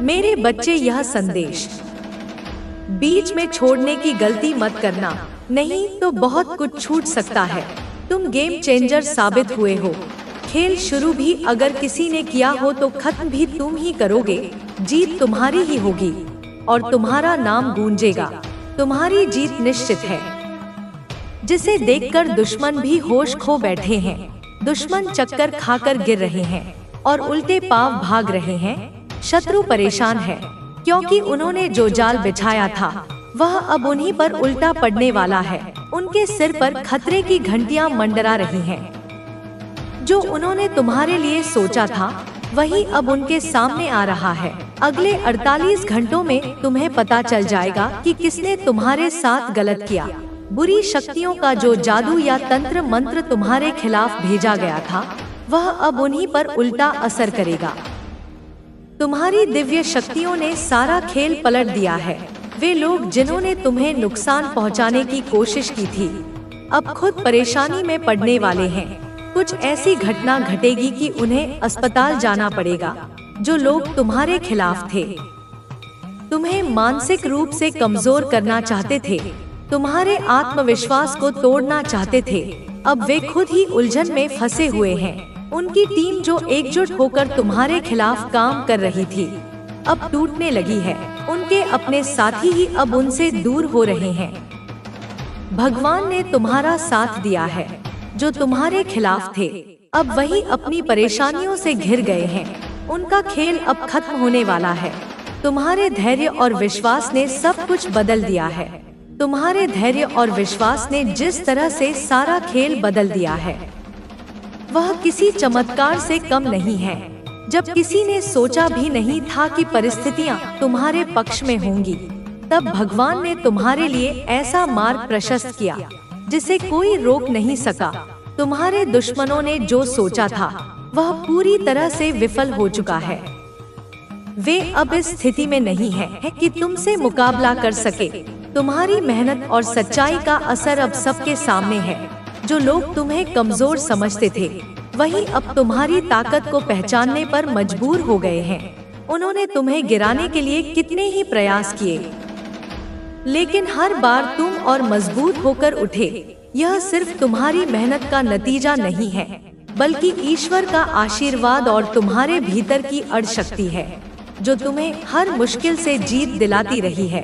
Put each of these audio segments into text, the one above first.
मेरे बच्चे, यह संदेश बीच में छोड़ने की गलती मत करना, नहीं तो बहुत कुछ छूट सकता है। तुम गेम चेंजर साबित हुए हो। खेल शुरू भी अगर किसी ने किया हो तो खत्म भी तुम ही करोगे। जीत तुम्हारी ही होगी और तुम्हारा नाम गूंजेगा। तुम्हारी जीत निश्चित है, जिसे देखकर दुश्मन भी होश खो बैठे हैं। दुश्मन चक्कर खाकर गिर रहे हैं और उल्टे पांव भाग रहे हैं। शत्रु परेशान है क्योंकि उन्होंने जो जाल बिछाया था वह अब उन्हीं पर उल्टा पड़ने वाला है। उनके सिर पर खतरे की घंटियां मंडरा रही हैं। जो उन्होंने तुम्हारे लिए सोचा था वही अब उनके सामने आ रहा है। अगले 48 घंटों में तुम्हें पता चल जाएगा कि किसने तुम्हारे साथ गलत किया। बुरी शक्तियों का जो जादू या तंत्र मंत्र तुम्हारे खिलाफ भेजा गया था वह अब उन्हीं पर उल्टा असर करेगा। तुम्हारी दिव्य शक्तियों ने सारा खेल पलट दिया है। वे लोग जिन्होंने तुम्हें नुकसान पहुंचाने की कोशिश की थी अब खुद परेशानी में पड़ने वाले हैं। कुछ ऐसी घटना घटेगी कि उन्हें अस्पताल जाना पड़ेगा। जो लोग तुम्हारे खिलाफ थे, तुम्हें मानसिक रूप से कमजोर करना चाहते थे, तुम्हारे आत्मविश्वास को तोड़ना चाहते थे, अब वे खुद ही उलझन में फंसे हुए हैं। उनकी टीम जो एकजुट होकर तुम्हारे खिलाफ काम कर रही थी अब टूटने लगी है। उनके अपने साथी ही अब उनसे दूर हो रहे हैं। भगवान ने तुम्हारा साथ दिया है। जो तुम्हारे खिलाफ थे अब वही अपनी परेशानियों से घिर गए हैं। उनका खेल अब खत्म होने वाला है। तुम्हारे धैर्य और विश्वास ने सब कुछ बदल दिया है। तुम्हारे धैर्य और विश्वास ने जिस तरह से सारा खेल बदल दिया है वह किसी चमत्कार से कम नहीं है। जब किसी ने सोचा भी नहीं था कि परिस्थितियां तुम्हारे पक्ष में होंगी, तब भगवान ने तुम्हारे लिए ऐसा मार्ग प्रशस्त किया जिसे कोई रोक नहीं सका। तुम्हारे दुश्मनों ने जो सोचा था वह पूरी तरह से विफल हो चुका है। वे अब इस स्थिति में नहीं है कि तुमसे मुकाबला कर सके। तुम्हारी मेहनत और सच्चाई का असर अब सबके सामने है। जो लोग तुम्हें कमजोर समझते थे वही अब तुम्हारी ताकत को पहचानने पर मजबूर हो गए हैं। उन्होंने तुम्हें गिराने के लिए कितने ही प्रयास किए, लेकिन हर बार तुम और मजबूत होकर उठे। यह सिर्फ तुम्हारी मेहनत का नतीजा नहीं है, बल्कि ईश्वर का आशीर्वाद और तुम्हारे भीतर की अड़ शक्ति है जो तुम्हें हर मुश्किल से जीत दिलाती रही है।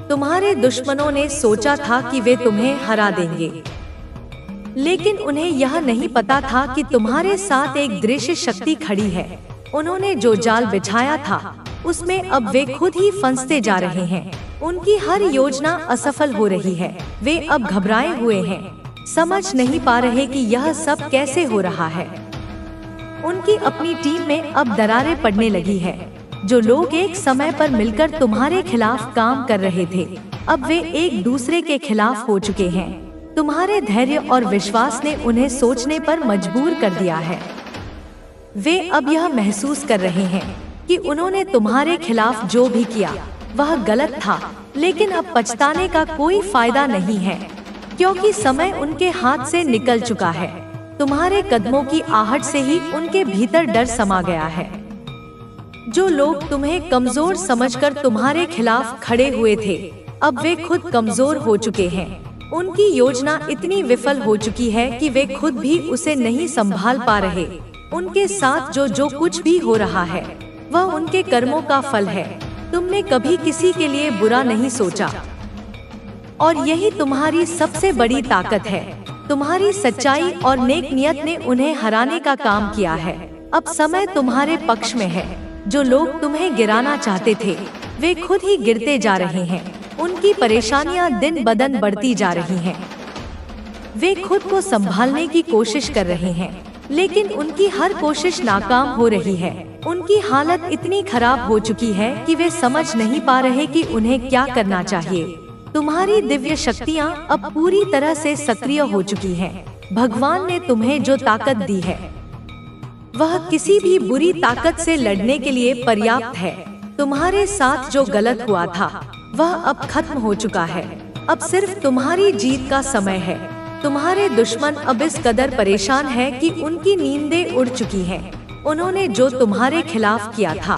तुम्हारे दुश्मनों ने सोचा था कि वे तुम्हें हरा देंगे, लेकिन उन्हें यह नहीं पता था कि तुम्हारे साथ एक दृश्य शक्ति खड़ी है। उन्होंने जो जाल बिछाया था उसमें अब वे खुद ही फंसते जा रहे हैं। उनकी हर योजना असफल हो रही है। वे अब घबराए हुए हैं, समझ नहीं पा रहे कि यह सब कैसे हो रहा है। उनकी अपनी टीम में अब दरारें पड़ने लगी है। जो लोग एक समय पर मिलकर तुम्हारे खिलाफ काम कर रहे थे अब वे एक दूसरे के खिलाफ हो चुके हैं। तुम्हारे धैर्य और विश्वास ने उन्हें सोचने पर मजबूर कर दिया है। वे अब यह महसूस कर रहे हैं कि उन्होंने तुम्हारे खिलाफ जो भी किया वह गलत था, लेकिन अब पछताने का कोई फायदा नहीं है क्योंकि समय उनके हाथ से निकल चुका है। तुम्हारे कदमों की आहट से ही उनके भीतर डर समा गया है। जो लोग तुम्हें कमजोर समझकर तुम्हारे खिलाफ खड़े हुए थे अब वे खुद कमजोर हो चुके हैं। उनकी योजना इतनी विफल हो चुकी है कि वे खुद भी उसे नहीं संभाल पा रहे। उनके साथ जो कुछ भी हो रहा है वह उनके कर्मों का फल है। तुमने कभी किसी के लिए बुरा नहीं सोचा और यही तुम्हारी सबसे बड़ी ताकत है। तुम्हारी सच्चाई और नेक नियत ने उन्हें हराने का काम किया है। अब समय तुम्हारे पक्ष में है। जो लोग तुम्हें गिराना चाहते थे वे खुद ही गिरते जा रहे हैं। उनकी परेशानियां दिन ब दिन बढ़ती जा रही हैं। वे खुद को संभालने की कोशिश कर रहे हैं, लेकिन उनकी हर कोशिश नाकाम हो रही है। उनकी हालत इतनी खराब हो चुकी है कि वे समझ नहीं पा रहे कि उन्हें क्या करना चाहिए। तुम्हारी दिव्य शक्तियाँ अब पूरी तरह से सक्रिय हो चुकी हैं। भगवान ने तुम्हें जो ताकत दी है वह किसी भी बुरी ताकत से लड़ने के लिए पर्याप्त है। तुम्हारे साथ जो गलत हुआ था वह अब खत्म हो चुका है। अब सिर्फ तुम्हारी जीत का समय है। तुम्हारे दुश्मन अब इस कदर परेशान है कि उनकी नींदें उड़ चुकी हैं। उन्होंने जो तुम्हारे खिलाफ किया था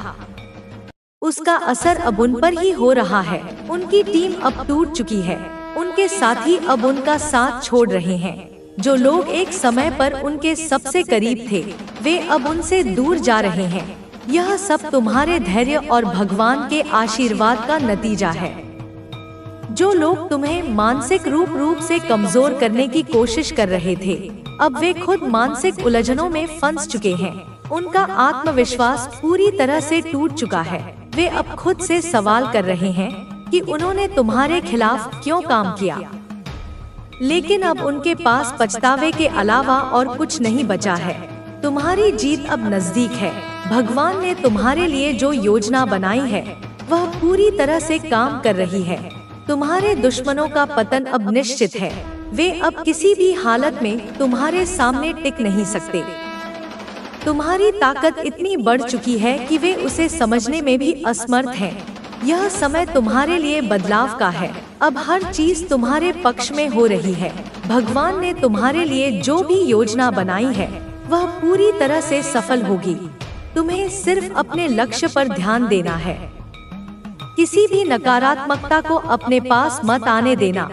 उसका असर अब उन पर ही हो रहा है। उनकी टीम अब टूट चुकी है। उनके साथी अब उनका साथ छोड़ रहे हैं। जो लोग एक समय पर उनके सबसे करीब थे, वे अब उनसे दूर जा रहे हैं। यह सब तुम्हारे धैर्य और भगवान के आशीर्वाद का नतीजा है। जो लोग तुम्हें मानसिक रूप से कमजोर करने की कोशिश कर रहे थे, अब वे खुद मानसिक उलझनों में फंस चुके हैं। उनका आत्मविश्वास पूरी तरह से टूट चुका है। वे अब खुद से सवाल कर रहे हैं कि उन्होंने तुम्हारे खिलाफ क्यों काम किया। लेकिन अब उनके पास पछतावे के अलावा और कुछ नहीं बचा है। तुम्हारी जीत अब नजदीक है। भगवान ने तुम्हारे लिए जो योजना बनाई है, वह पूरी तरह से काम कर रही है। तुम्हारे दुश्मनों का पतन अब निश्चित है। वे अब किसी भी हालत में तुम्हारे सामने टिक नहीं सकते। तुम्हारी ताकत इतनी बढ़ चुकी है कि वे उसे समझने में भी असमर्थ हैं। यह समय तुम्हारे लिए बदलाव का है। अब हर चीज तुम्हारे पक्ष में हो रही है। भगवान ने तुम्हारे लिए जो भी योजना बनाई है, वह पूरी तरह से सफल होगी। तुम्हें सिर्फ अपने लक्ष्य पर ध्यान देना है। किसी भी नकारात्मकता को अपने पास मत आने देना।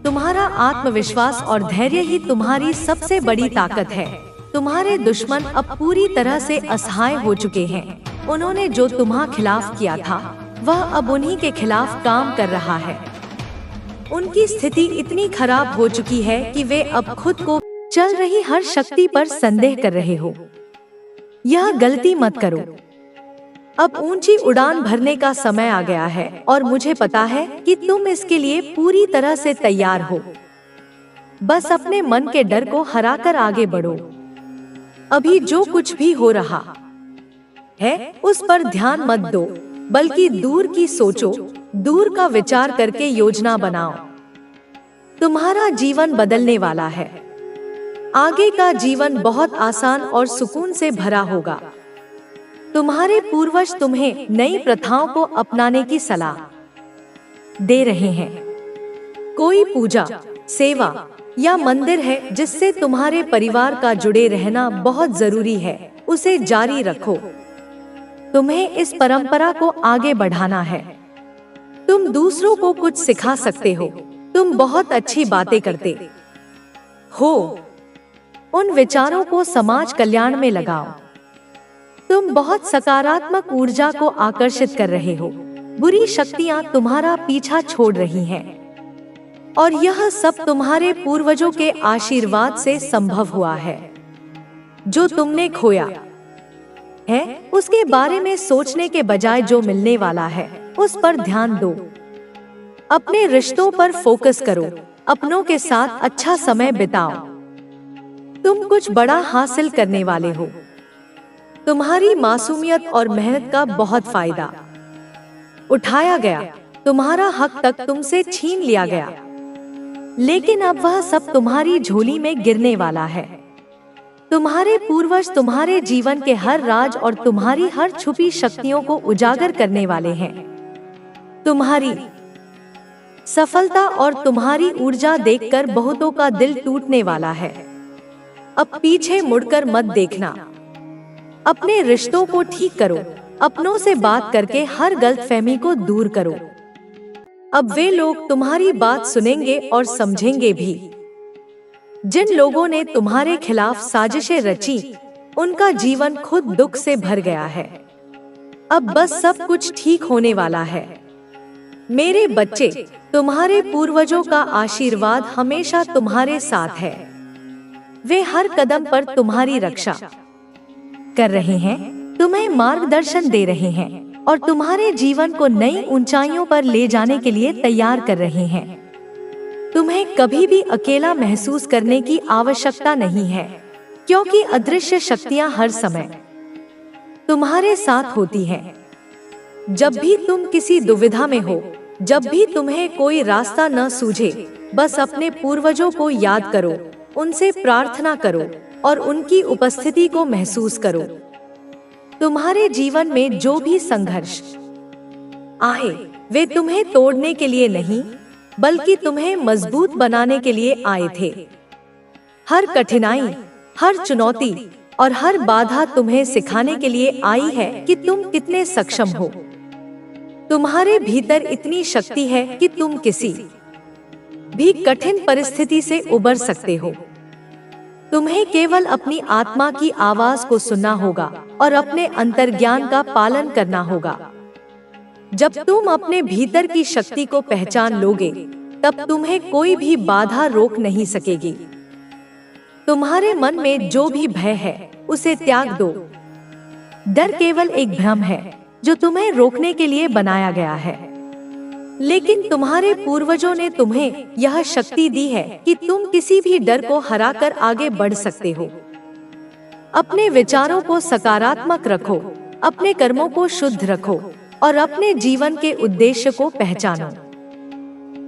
तुम्हारा आत्मविश्वास और धैर्य ही तुम्हारी सबसे बड़ी ताकत है। तुम्हारे दुश्मन अब पूरी तरह से असहाय हो चुके हैं। उन्होंने जो तुम्हारे खिलाफ किया था, वह अब उन्हीं के खिलाफ काम कर रहा है। उनकी स्थिति इतनी खराब हो चुकी है कि वे अब खुद को चल रही हर शक्ति पर संदेह कर रहे हो। यह गलती मत करो। अब ऊंची उड़ान भरने का समय आ गया है और मुझे पता है कि तुम इसके लिए पूरी तरह से तैयार हो। बस अपने मन के डर को हराकर आगे बढ़ो। अभी जो कुछ भी हो रहा है, उस पर ध्यान मत दो, बल्कि दूर की सोचो। दूर का विचार करके योजना बनाओ। तुम्हारा जीवन बदलने वाला है। आगे का जीवन बहुत आसान और सुकून से भरा होगा। तुम्हारे पूर्वज तुम्हें नई प्रथाओं को अपनाने की सलाह दे रहे हैं। कोई पूजा, सेवा या मंदिर है जिससे तुम्हारे परिवार का जुड़े रहना बहुत जरूरी है। उसे जारी रखो। तुम्हें इस परंपरा को आगे बढ़ाना है। तुम दूसरों को कुछ सिखा सकते हो। तुम बहुत अच्छी बातें करते हो। उन विचारों को समाज कल्याण में लगाओ। तुम बहुत सकारात्मक ऊर्जा को आकर्षित कर रहे हो। बुरी शक्तियां तुम्हारा पीछा छोड़ रही हैं। और यह सब तुम्हारे पूर्वजों के आशीर्वाद से संभव हुआ है। जो तुमने खोया है, उसके बारे में सोचने के बजाय जो मिलने वाला है, उस पर ध्यान दो। अपने रिश्तों पर फोकस करो। अपनों के साथ अच्छा समय बिताओ। तुम कुछ बड़ा हासिल करने वाले हो। तुम्हारी मासूमियत और मेहनत का बहुत फायदा उठाया गया। तुम्हारा हक तक तुमसे छीन लिया गया, लेकिन अब वह सब तुम्हारी झोली में गिरने वाला है। तुम्हारे पूर्वज तुम्हारे जीवन के हर राज और तुम्हारी हर छुपी शक्तियों को उजागर करने वाले हैं। तुम्हारी सफलता और तुम्हारी ऊर्जा देखकर बहुतों का दिल टूटने वाला है। अब पीछे मुड़कर मत देखना। अपने रिश्तों को ठीक करो। अपनों से बात करके हर गलतफहमी को दूर करो। अब वे लोग तुम्हारी बात सुनेंगे और समझेंगे भी। जिन लोगों ने तुम्हारे खिलाफ साजिशें रची, उनका जीवन खुद दुख से भर गया है। अब बस सब कुछ ठीक होने वाला है। मेरे बच्चे, तुम्हारे पूर्वजों का आशीर्वाद हमेशा तुम्हारे साथ है। वे हर कदम पर तुम्हारी रक्षा कर रहे हैं, तुम्हें मार्गदर्शन दे रहे हैं और तुम्हारे जीवन को नई ऊंचाइयों पर ले जाने के लिए तैयार कर रहे हैं। तुम्हें कभी भी अकेला महसूस करने की आवश्यकता नहीं है, क्योंकि अदृश्य शक्तियां हर समय तुम्हारे साथ होती हैं। जब भी तुम किसी दुविधा में हो, जब भी तुम्हें कोई रास्ता न सूझे, बस अपने पूर्वजों को याद करो, उनसे प्रार्थना करो और उनकी उपस्थिति को महसूस करो। तुम्हारे जीवन में जो भी संघर्ष आए, वे तुम्हें तोड़ने के लिए नहीं, बल्कि तुम्हें मजबूत बनाने के लिए आए थे। हर कठिनाई, हर चुनौती और हर बाधा तुम्हें सिखाने के लिए आई है कि तुम कितने सक्षम हो। तुम्हारे भीतर इतनी शक्ति है कि तुम किसी भी कठिन परिस्थिति से उबर सकते हो। तुम्हें केवल अपनी आत्मा की आवाज को सुनना होगा और अपने अंतर्ज्ञान का पालन करना होगा। जब तुम अपने भीतर की शक्ति को पहचान लोगे, तब तुम्हें कोई भी बाधा रोक नहीं सकेगी। तुम्हारे मन में जो भी भय है, उसे त्याग दो। डर केवल एक भ्रम है जो तुम्हें रोकने के लिए बनाया गया है। लेकिन तुम्हारे पूर्वजों ने तुम्हें यह शक्ति दी है कि तुम किसी भी डर को हराकर आगे बढ़ सकते हो। अपने विचारों को सकारात्मक रखो, अपने कर्मों को शुद्ध रखो और अपने जीवन के उद्देश्य को पहचानो।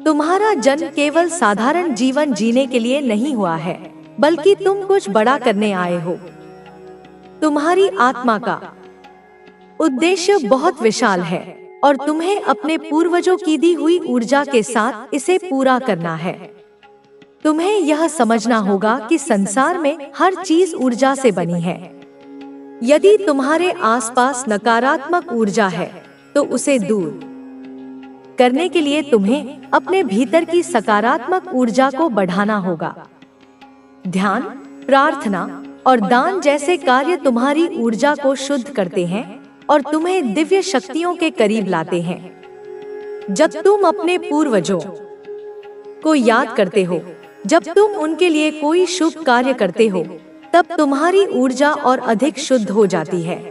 तुम्हारा जन्म केवल साधारण जीवन जीने के लिए नहीं हुआ है, बल्कि तुम कुछ बड़ा करने आए हो। तुम्हारी आत्मा का उद्देश्य बहुत विशाल है और तुम्हें अपने पूर्वजों की दी हुई ऊर्जा के साथ इसे पूरा करना है। तुम्हें यह समझना होगा कि संसार में हर चीज ऊर्जा से बनी है। यदि तुम्हारे आसपास नकारात्मक ऊर्जा है, तो उसे दूर करने के लिए तुम्हें अपने भीतर की सकारात्मक ऊर्जा को बढ़ाना होगा। ध्यान, प्रार्थना और दान जैसे कार्य तुम्हारी ऊर्जा को शुद्ध करते हैं और तुम्हें दिव्य शक्तियों के करीब लाते हैं। जब तुम अपने पूर्वजों को याद करते हो, जब तुम उनके लिए कोई शुभ कार्य करते हो, तब तुम्हारी ऊर्जा और अधिक शुद्ध हो जाती है।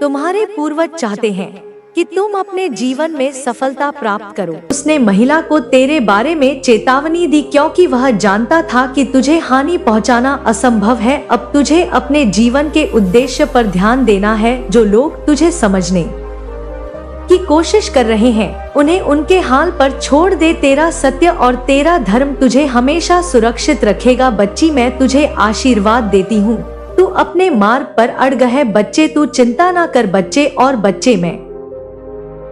तुम्हारे पूर्वज चाहते हैं कि तुम अपने जीवन में सफलता प्राप्त करो। उसने महिला को तेरे बारे में चेतावनी दी क्योंकि वह जानता था कि तुझे हानि पहुंचाना असंभव है। अब तुझे अपने जीवन के उद्देश्य पर ध्यान देना है। जो लोग तुझे समझने की कोशिश कर रहे हैं, उन्हें उनके हाल पर छोड़ दे। तेरा सत्य और तेरा धर्म तुझे हमेशा सुरक्षित रखेगा। बच्ची, मैं तुझे आशीर्वाद देती हूँ। तू अपने मार्ग पर अड़ग है। बच्चे, तू चिंता ना कर। बच्चे और बच्चे, मैं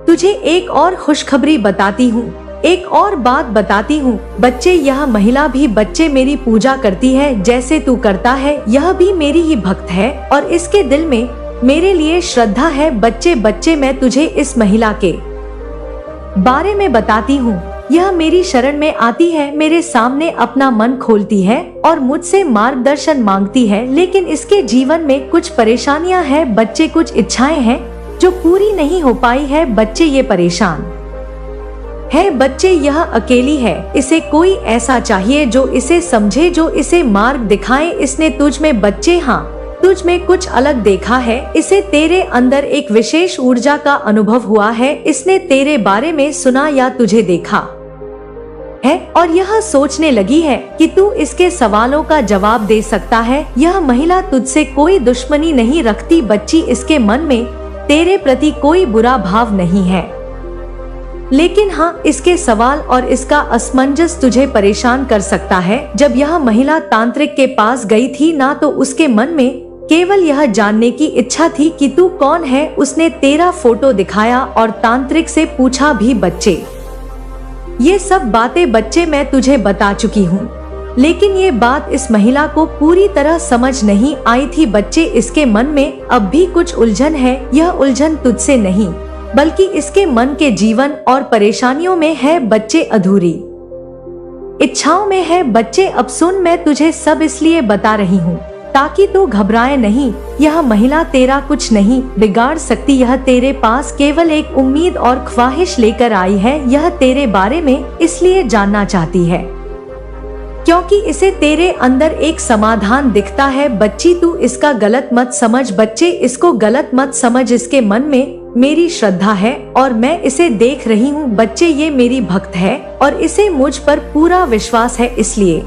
तुझे एक और खुशखबरी बताती हूँ, एक और बात बताती हूँ। बच्चे, यह महिला भी बच्चे मेरी पूजा करती है जैसे तू करता है। यह भी मेरी ही भक्त है और इसके दिल में मेरे लिए श्रद्धा है। बच्चे बच्चे, मैं तुझे इस महिला के बारे में बताती हूँ। यह मेरी शरण में आती है, मेरे सामने अपना मन खोलती है और मुझसे मार्गदर्शन मांगती है। लेकिन इसके जीवन में कुछ परेशानियाँ हैं। बच्चे, कुछ इच्छाएं हैं जो पूरी नहीं हो पाई है। बच्चे, ये परेशान है। बच्चे, यह अकेली है। इसे कोई ऐसा चाहिए जो इसे समझे, जो इसे मार्ग दिखाए। इसने तुझ में, बच्चे, हाँ, तुझ में कुछ अलग देखा है। इसे तेरे अंदर एक विशेष ऊर्जा का अनुभव हुआ है। इसने तेरे बारे में सुना या तुझे देखा है और यह सोचने लगी है कि तू इसके सवालों का जवाब दे सकता है। यह महिला तुझसे कोई दुश्मनी नहीं रखती। बच्ची, इसके मन में तेरे प्रति कोई बुरा भाव नहीं है, लेकिन हाँ, इसके सवाल और इसका असमंजस तुझे परेशान कर सकता है। जब यह महिला तांत्रिक के पास गई थी ना, तो उसके मन में केवल यह जानने की इच्छा थी कि तू कौन है। उसने तेरा फोटो दिखाया और तांत्रिक से पूछा भी। बच्चे, ये सब बातें बच्चे मैं तुझे बता चुकी हूँ, लेकिन ये बात इस महिला को पूरी तरह समझ नहीं आई थी। बच्चे, इसके मन में अब भी कुछ उलझन है। यह उलझन तुझसे नहीं, बल्कि इसके मन के जीवन और परेशानियों में है। बच्चे, अधूरी इच्छाओं में है। बच्चे, अब सुन, मैं तुझे सब इसलिए बता रही हूँ ताकि तू घबराए नहीं। यह महिला तेरा कुछ नहीं बिगाड़ सकती। यह तेरे पास केवल एक उम्मीद और ख्वाहिश लेकर आई है। यह तेरे बारे में इसलिए जानना चाहती है क्योंकि इसे तेरे अंदर एक समाधान दिखता है। बच्ची, तू इसका गलत मत समझ। बच्चे, इसको गलत मत समझ। इसके मन में मेरी श्रद्धा है और मैं इसे देख रही हूँ। बच्चे, ये मेरी भक्त है और इसे मुझ पर पूरा विश्वास है। इसलिए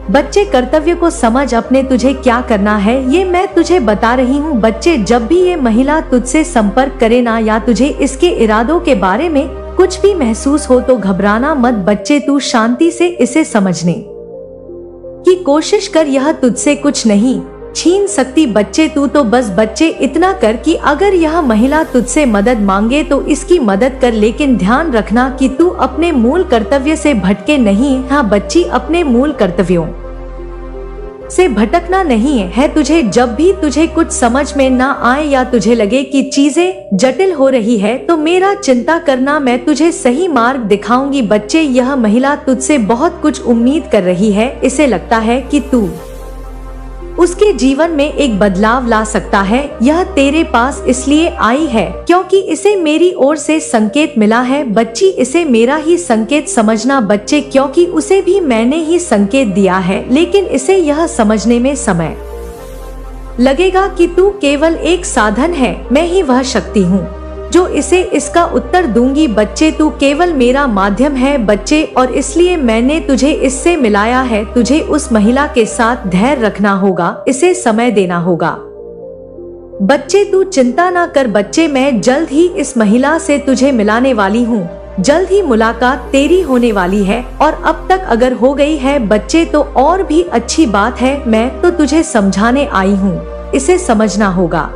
बच्चे, कर्तव्य को समझ। अपने तुझे क्या करना है ये मैं तुझे बता रही हूँ। बच्चे, जब भी ये महिला तुझसे संपर्क करे ना, या तुझे इसके इरादों के बारे में कुछ भी महसूस हो, तो घबराना मत। बच्चे, तू शांति से इसे समझने की कोशिश कर। यह तुझसे कुछ नहीं छीन सकती। बच्चे, तू तो बच्चे इतना कर कि अगर यह महिला तुझसे मदद मांगे तो इसकी मदद कर, लेकिन ध्यान रखना कि तू अपने मूल कर्तव्य से भटके नहीं। हाँ बच्ची, अपने मूल कर्तव्यों से भटकना नहीं है तुझे। जब भी तुझे कुछ समझ में ना आए या तुझे लगे कि चीजें जटिल हो रही है तो मेरा चिंता करना, मैं तुझे सही मार्ग दिखाऊंगी। बच्चे, यह महिला तुझसे बहुत कुछ उम्मीद कर रही है। इसे लगता है कि तू उसके जीवन में एक बदलाव ला सकता है। यह तेरे पास इसलिए आई है क्योंकि इसे मेरी ओर से संकेत मिला है। बच्ची, इसे मेरा ही संकेत समझना बच्चे, क्योंकि उसे भी मैंने ही संकेत दिया है, लेकिन इसे यह समझने में समय लगेगा कि तू केवल एक साधन है, मैं ही वह शक्ति हूँ जो इसे इसका उत्तर दूंगी। बच्चे, तू केवल मेरा माध्यम है बच्चे, और इसलिए मैंने तुझे इससे मिलाया है। तुझे उस महिला के साथ धैर्य रखना होगा, इसे समय देना होगा। बच्चे, तू चिंता ना कर बच्चे, मैं जल्द ही इस महिला से तुझे मिलाने वाली हूँ। जल्द ही मुलाकात तेरी होने वाली है, और अब तक अगर हो गई है बच्चे तो और भी अच्छी बात है। मैं तो तुझे समझाने आई हूँ, इसे समझना होगा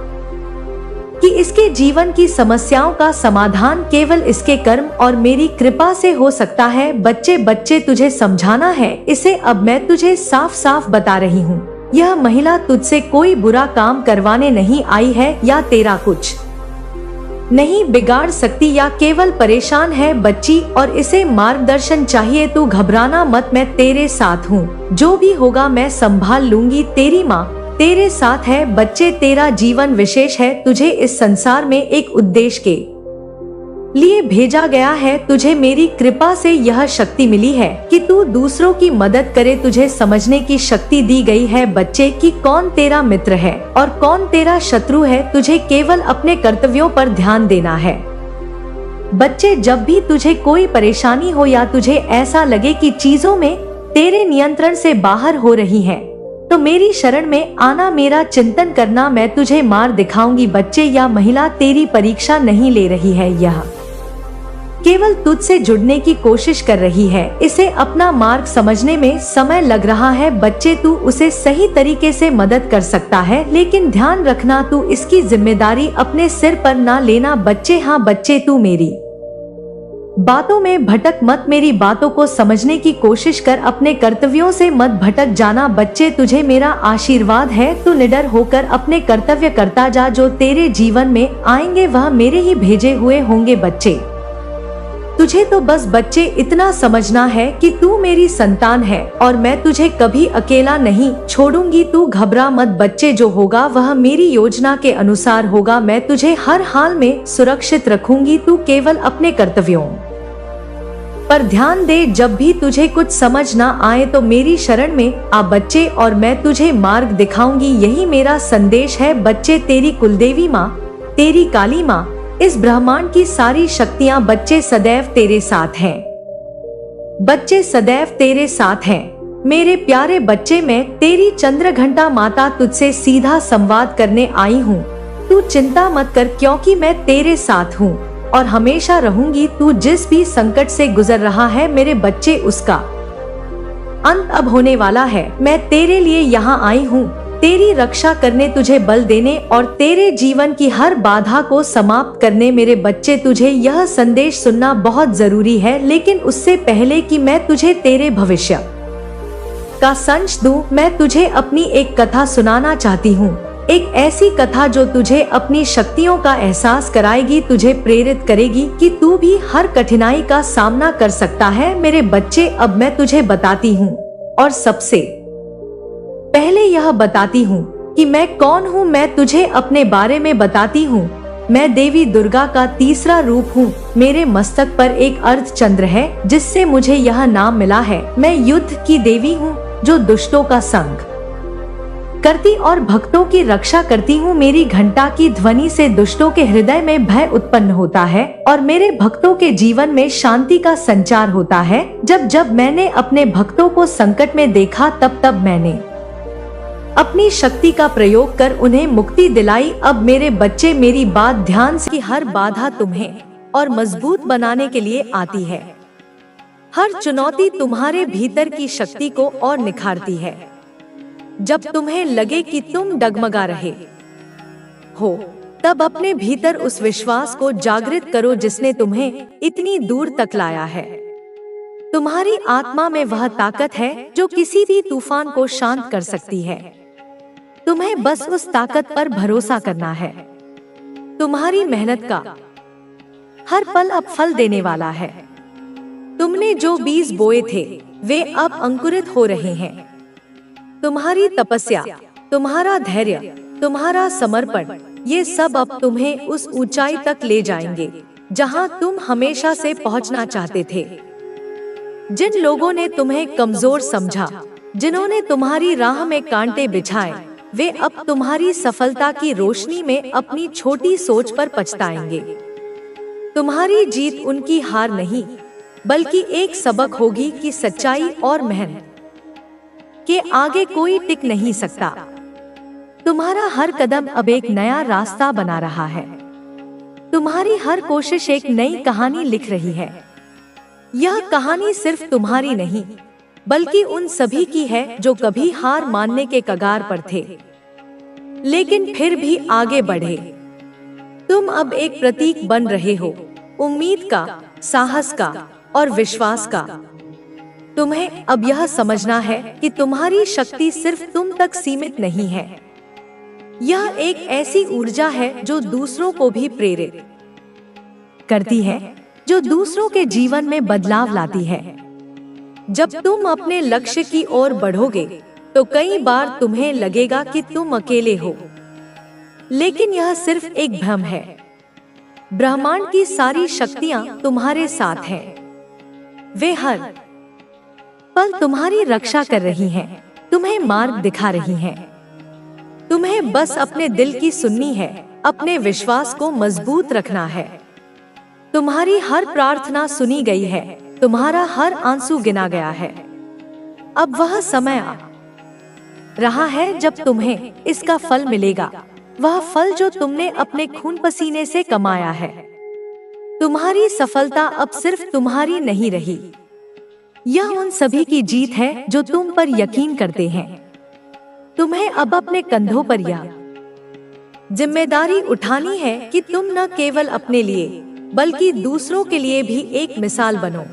कि इसके जीवन की समस्याओं का समाधान केवल इसके कर्म और मेरी कृपा से हो सकता है। बच्चे, तुझे समझाना है इसे। अब मैं तुझे साफ साफ बता रही हूँ, यह महिला तुझसे कोई बुरा काम करवाने नहीं आई है या तेरा कुछ नहीं बिगाड़ सकती या केवल परेशान है बच्ची, और इसे मार्गदर्शन चाहिए। तू घबराना मत, मैं तेरे साथ हूँ। जो भी होगा मैं संभाल लूंगी। तेरी माँ तेरे साथ है बच्चे। तेरा जीवन विशेष है, तुझे इस संसार में एक उद्देश्य के लिए भेजा गया है। तुझे मेरी कृपा से यह शक्ति मिली है कि तू दूसरों की मदद करे। तुझे समझने की शक्ति दी गई है बच्चे कि कौन तेरा मित्र है और कौन तेरा शत्रु है। तुझे केवल अपने कर्तव्यों पर ध्यान देना है बच्चे। जब भी तुझे कोई परेशानी हो या तुझे ऐसा लगे कि चीजों में तेरे नियंत्रण से बाहर हो रही है, तो मेरी शरण में आना, मेरा चिंतन करना, मैं तुझे मार्ग दिखाऊंगी बच्चे। यह महिला तेरी परीक्षा नहीं ले रही है, यह केवल तुझसे जुड़ने की कोशिश कर रही है। इसे अपना मार्ग समझने में समय लग रहा है बच्चे। तू उसे सही तरीके से मदद कर सकता है, लेकिन ध्यान रखना तू इसकी जिम्मेदारी अपने सिर पर ना लेना बच्चे। हाँ बच्चे, तू मेरी बातों में भटक मत, मेरी बातों को समझने की कोशिश कर, अपने कर्तव्यों से मत भटक जाना बच्चे। तुझे मेरा आशीर्वाद है, तू निडर होकर अपने कर्तव्य करता जा। जो तेरे जीवन में आएंगे वह मेरे ही भेजे हुए होंगे बच्चे। तुझे तो बस बच्चे इतना समझना है कि तू मेरी संतान है और मैं तुझे कभी अकेला नहीं छोड़ूंगी। तू घबरा मत बच्चे, जो होगा वह मेरी योजना के अनुसार होगा। मैं तुझे हर हाल में सुरक्षित रखूंगी। तू केवल अपने कर्तव्यों पर ध्यान दे। जब भी तुझे कुछ समझ ना आए तो मेरी शरण में आ बच्चे, और मैं तुझे मार्ग दिखाऊंगी। यही मेरा संदेश है बच्चे। तेरी कुलदेवी माँ, तेरी काली माँ, इस ब्रह्मांड की सारी शक्तियां बच्चे सदैव तेरे साथ हैं। बच्चे सदैव तेरे साथ हैं। मेरे प्यारे बच्चे, मैं तेरी चंद्रघंटा माता तुझसे सीधा संवाद करने आई हूँ। तू चिंता मत कर, क्योंकि मैं तेरे साथ हूँ और हमेशा रहूंगी। तू जिस भी संकट से गुजर रहा है मेरे बच्चे, उसका अंत अब होने वाला है। मैं तेरे लिए यहाँ आई हूँ, तेरी रक्षा करने, तुझे बल देने और तेरे जीवन की हर बाधा को समाप्त करने। मेरे बच्चे, तुझे यह संदेश सुनना बहुत जरूरी है, लेकिन उससे पहले कि मैं तुझे तेरे भविष्य का संच दूं, मैं तुझे अपनी एक कथा सुनाना चाहती हूँ। एक ऐसी कथा जो तुझे अपनी शक्तियों का एहसास कराएगी, तुझे प्रेरित करेगी कि तू भी हर कठिनाई का सामना कर सकता है। मेरे बच्चे, अब मैं तुझे बताती हूँ, और सबसे पहले यह बताती हूँ कि मैं कौन हूँ। मैं तुझे अपने बारे में बताती हूँ। मैं देवी दुर्गा का तीसरा रूप हूँ। मेरे मस्तक पर एक अर्धचंद्र है, जिससे मुझे यह नाम मिला है। मैं युद्ध की देवी हूँ, जो दुष्टों का संग करती और भक्तों की रक्षा करती हूँ। मेरी घंटा की ध्वनि से दुष्टों के हृदय में भय उत्पन्न होता है और मेरे भक्तों के जीवन में शांति का संचार होता है। जब जब मैंने अपने भक्तों को संकट में देखा, तब तब मैंने अपनी शक्ति का प्रयोग कर उन्हें मुक्ति दिलाई। अब मेरे बच्चे, मेरी बात ध्यान से, हर बाधा तुम्हें और मजबूत बनाने के लिए आती है। हर चुनौती तुम्हारे भीतर की शक्ति को और निखारती है। जब तुम्हें लगे कि तुम डगमगा रहे हो, तब अपने भीतर उस विश्वास को जागृत करो जिसने तुम्हें इतनी दूर तक लाया है। तुम्हारी आत्मा में वह ताकत है जो किसी भी तूफान को शांत कर सकती है। तुम्हें बस उस ताकत पर भरोसा करना है। तुम्हारी मेहनत का हर पल अब फल देने वाला है। तुमने जो बीज बोए थे वे अब अंकुरित हो रहे हैं। तुम्हारी तपस्या, तुम्हारा धैर्य, तुम्हारा समर्पण, ये सब अब तुम्हें उस ऊंचाई तक ले जाएंगे जहां तुम हमेशा से पहुंचना चाहते थे। जिन लोगों ने तुम्हें कमजोर समझा, जिन्होंने तुम्हारी राह में कांटे बिछाए, वे अब तुम्हारी सफलता की रोशनी में अपनी छोटी सोच पर पछताएंगे। तुम्हारी जीत उनकी हार नहीं, बल्कि एक सबक होगी कि सच्चाई और मेहनत के आगे कोई टिक नहीं सकता। तुम्हारा हर कदम अब एक नया रास्ता बना रहा है। तुम्हारी हर कोशिश एक नई कहानी लिख रही है। यह कहानी सिर्फ तुम्हारी नहीं, बल्कि उन सभी की है जो कभी हार मानने के कगार पर थे, लेकिन फिर भी आगे बढ़े। तुम अब एक प्रतीक बन रहे हो, उम्मीद का, साहस का और विश्वास का। तुम्हें अब यह समझना है कि तुम्हारी शक्ति सिर्फ तुम तक सीमित नहीं है। यह एक ऐसी ऊर्जा है जो दूसरों को भी प्रेरित करती है, जो दूसरों के जीवन में बदलाव लाती है। जब तुम अपने लक्ष्य की ओर बढ़ोगे तो कई बार तुम्हें लगेगा कि तुम अकेले हो, लेकिन यह सिर्फ एक भ्रम है। ब्रह्मांड की सारी शक्तियां तुम्हारे साथ हैं। वे हर पल तुम्हारी रक्षा कर रही हैं, तुम्हें मार्ग दिखा रही हैं। तुम्हें बस अपने दिल की सुननी है, अपने विश्वास को मजबूत रखना है। तुम्हारी हर प्रार्थना सुनी गई है, तुम्हारा हर आंसू गिना गया है। अब वह समय आ रहा है जब तुम्हें इसका फल मिलेगा, वह फल जो तुमने अपने खून पसीने से कमाया है। तुम्हारी सफलता अब सिर्फ तुम्हारी नहीं रही, यह उन सभी की जीत है जो तुम पर यकीन करते हैं। तुम्हें अब अपने कंधों पर यह जिम्मेदारी उठानी है कि तुम न केवल अपने लिए बल्कि दूसरों के लिए भी एक मिसाल बनो।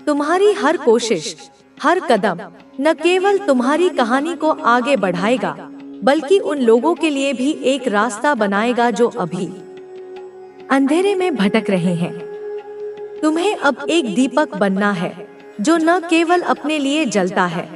तुम्हारी हर कोशिश, हर कदम न केवल तुम्हारी कहानी को आगे बढ़ाएगा, बल्कि उन लोगों के लिए भी एक रास्ता बनाएगा जो अभी अंधेरे में भटक रहे हैं। तुम्हें अब एक दीपक बनना है जो न केवल अपने लिए जलता है,